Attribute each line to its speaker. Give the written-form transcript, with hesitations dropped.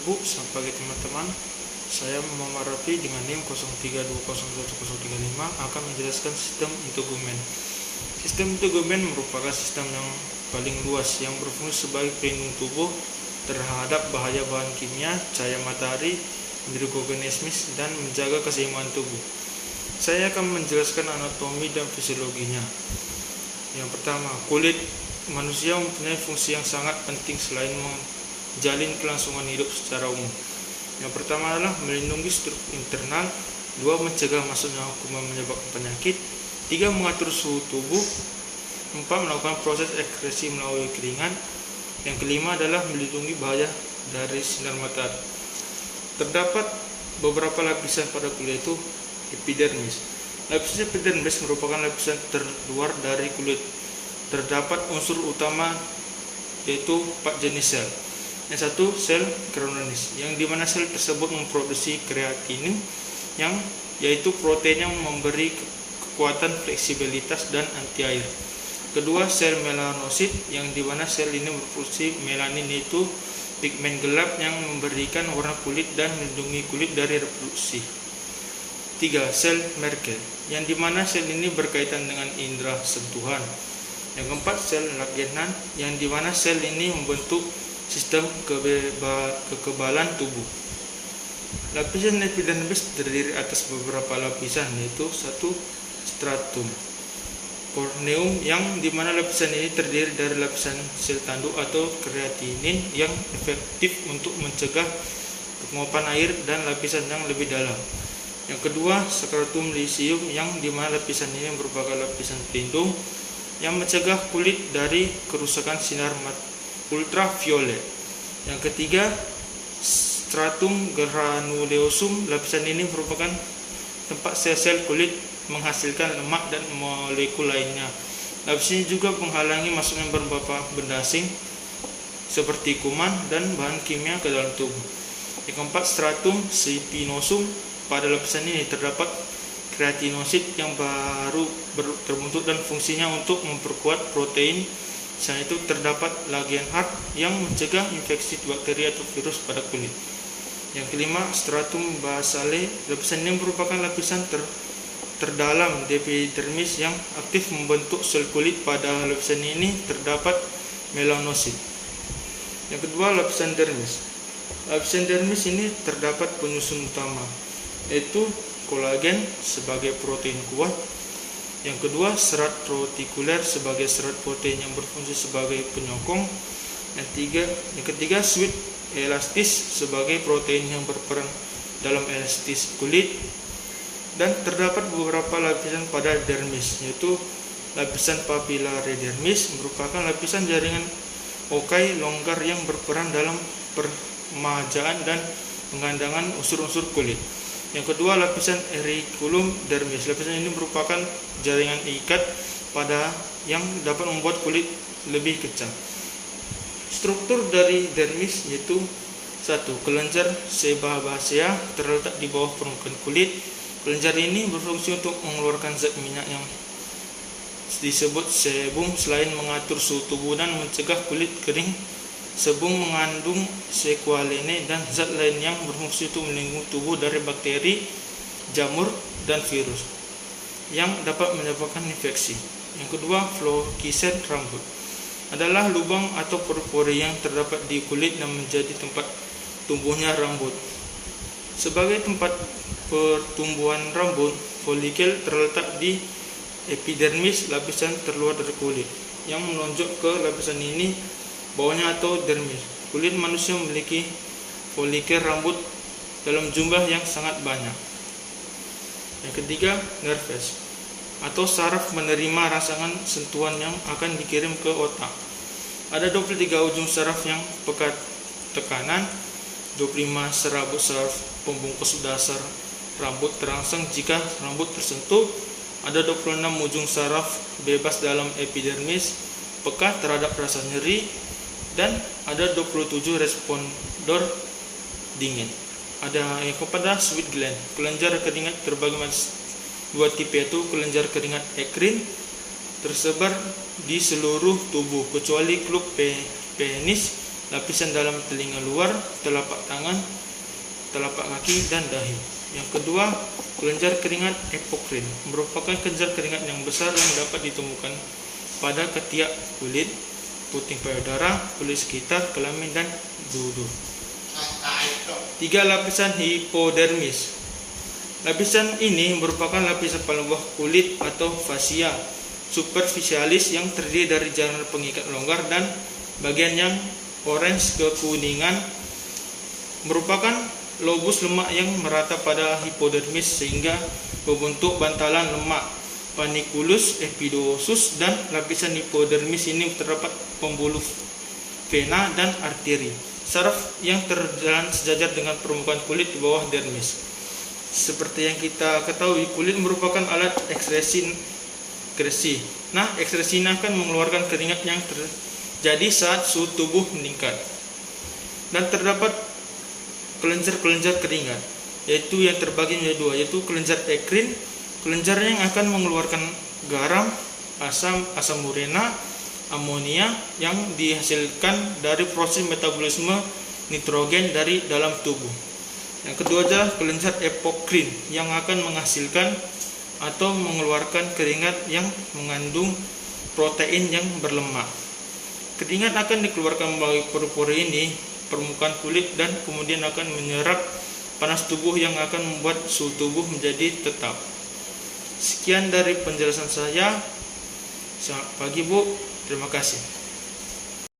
Speaker 1: Ibu, selamat pagi teman-teman. Saya Muhammad Rafi dengan NIM 0320101035 akan menjelaskan sistem integumen. Sistem integumen merupakan sistem yang paling luas yang berfungsi sebagai pelindung tubuh terhadap bahaya bahan kimia, cahaya matahari, mikroorganisme, dan menjaga keseimbangan tubuh. Saya akan menjelaskan anatomi dan fisiologinya. Yang pertama, kulit manusia mempunyai fungsi yang sangat penting selain menjalin kelangsungan hidup secara umum. Yang pertama adalah melindungi struktur internal, 2. Mencegah masuknya kuman menyebabkan penyakit, 3. Mengatur suhu tubuh, 4. Melakukan proses ekskresi melalui keringat, yang kelima adalah melindungi bahaya dari sinar matahari. Terdapat beberapa lapisan pada kulit, yaitu epidermis. Lapisan epidermis merupakan lapisan terluar dari kulit. Terdapat unsur utama yaitu 4 jenis sel. Yang satu, sel keronis, yang dimana sel tersebut memproduksi kreatinin, yang yaitu protein yang memberi kekuatan, fleksibilitas, dan anti air. Kedua, sel melanosit, yang dimana sel ini memproduksi melanin, yaitu pigmen gelap yang memberikan warna kulit dan melindungi kulit dari reproduksi. 3. Sel Merkel, yang dimana sel ini berkaitan dengan indera sentuhan. Yang keempat, sel Langerhans, yang dimana sel ini membentuk sistem kekebalan tubuh. Lapisan epidermis terdiri atas beberapa lapisan, yaitu 1. Stratum corneum, yang dimana lapisan ini terdiri dari lapisan sel tanduk atau kreatinin yang efektif untuk mencegah penguapan air dan lapisan yang lebih dalam. Yang kedua, stratum lycium, yang dimana lapisan ini merupakan lapisan pelindung yang mencegah kulit dari kerusakan sinar ultraviolet. Yang ketiga, stratum granuleosum, lapisan ini merupakan tempat sel-sel kulit menghasilkan lemak dan molekul lainnya. Lapisan ini juga menghalangi masuknya beberapa benda asing seperti kuman dan bahan kimia ke dalam tubuh. Yang keempat, stratum spinosum, pada lapisan ini terdapat keratinosit yang baru terbentuk dan fungsinya untuk memperkuat protein. Selain itu terdapat Langerhans yang mencegah infeksi bakteri atau virus pada kulit. Yang kelima, stratum basale, lapisan ini merupakan lapisan terdalam epidermis yang aktif membentuk sel kulit. Pada lapisan ini terdapat melanosit. Yang kedua, lapisan dermis. Lapisan dermis ini terdapat penyusun utama, yaitu kolagen sebagai protein kuat. Yang kedua, serat rotikuler sebagai serat protein yang berfungsi sebagai penyokong. Yang ketiga, sweet elastis sebagai protein yang berperan dalam elastis kulit. Dan terdapat beberapa lapisan pada dermis, yaitu lapisan papilaredermis merupakan lapisan jaringan okai longgar yang berperan dalam peremajaan dan pengandangan unsur-unsur kulit. Yang kedua, lapisan auriculum dermis. Lapisan ini merupakan jaringan ikat pada yang dapat membuat kulit lebih kecil. Struktur dari dermis yaitu 1. Kelenjar sebabacea terletak di bawah permukaan kulit. Kelenjar ini berfungsi untuk mengeluarkan zat minyak yang disebut sebum. Selain mengatur suhu tubuh dan mencegah kulit kering, sebum mengandung sekualene dan zat lain yang berfungsi untuk melindungi tubuh dari bakteri, jamur, dan virus yang dapat menyebabkan infeksi. Yang kedua, flokisen rambut adalah lubang atau pori-pori yang terdapat di kulit dan menjadi tempat tumbuhnya rambut. Sebagai tempat pertumbuhan rambut, folikel terletak di epidermis, lapisan terluar dari kulit yang menonjol ke lapisan ini bawahnya atau dermis. Kulit manusia memiliki folikel rambut dalam jumlah yang sangat banyak. Yang ketiga, nerves atau saraf menerima rangsangan sentuhan yang akan dikirim ke otak. Ada 23 ujung saraf yang peka tekanan, 25 serabut saraf pembungkus dasar rambut terangsang jika rambut tersentuh, ada 26 ujung saraf bebas dalam epidermis peka terhadap rasa nyeri, dan ada 27 respondor dingin. Ada yang kepada sweat gland. Kelenjar keringat terbagi menjadi 2 tipe, yaitu kelenjar keringat ekrin tersebar di seluruh tubuh kecuali klub penis lapisan dalam telinga luar, telapak tangan, telapak kaki, dan dahi. Yang kedua, kelenjar keringat epokrin merupakan kelenjar keringat yang besar yang dapat ditemukan pada ketiak kulit, puting payudara, kulit sekitar kelamin, dan dubur. 3. Lapisan hipodermis. Lapisan ini merupakan lapisan paling bawah kulit atau fascia superficialis yang terdiri dari jaringan pengikat longgar dan bagian yang orange kekuningan, merupakan lobus lemak yang merata pada hipodermis sehingga membentuk bantalan lemak panniculus epidosus, dan lapisan hipodermis ini terdapat pembuluh vena dan arteri saraf yang terjalan sejajar dengan permukaan kulit di bawah dermis. Seperti yang kita ketahui, kulit merupakan alat ekskresi. Nah, ekskresi ini akan mengeluarkan keringat yang terjadi saat suhu tubuh meningkat. Dan terdapat kelenjar-kelenjar keringat, yaitu yang terbagi menjadi dua, yaitu kelenjar ekrin, kelenjar yang akan mengeluarkan garam, asam urena, amonia yang dihasilkan dari proses metabolisme nitrogen dari dalam tubuh. Yang kedua adalah kelenjar epokrin yang akan menghasilkan atau mengeluarkan keringat yang mengandung protein yang berlemak. Keringat akan dikeluarkan melalui pori-pori ini, permukaan kulit, dan kemudian akan menyerap panas tubuh yang akan membuat suhu tubuh menjadi tetap. Sekian dari penjelasan saya. Selamat pagi Bu, terima kasih.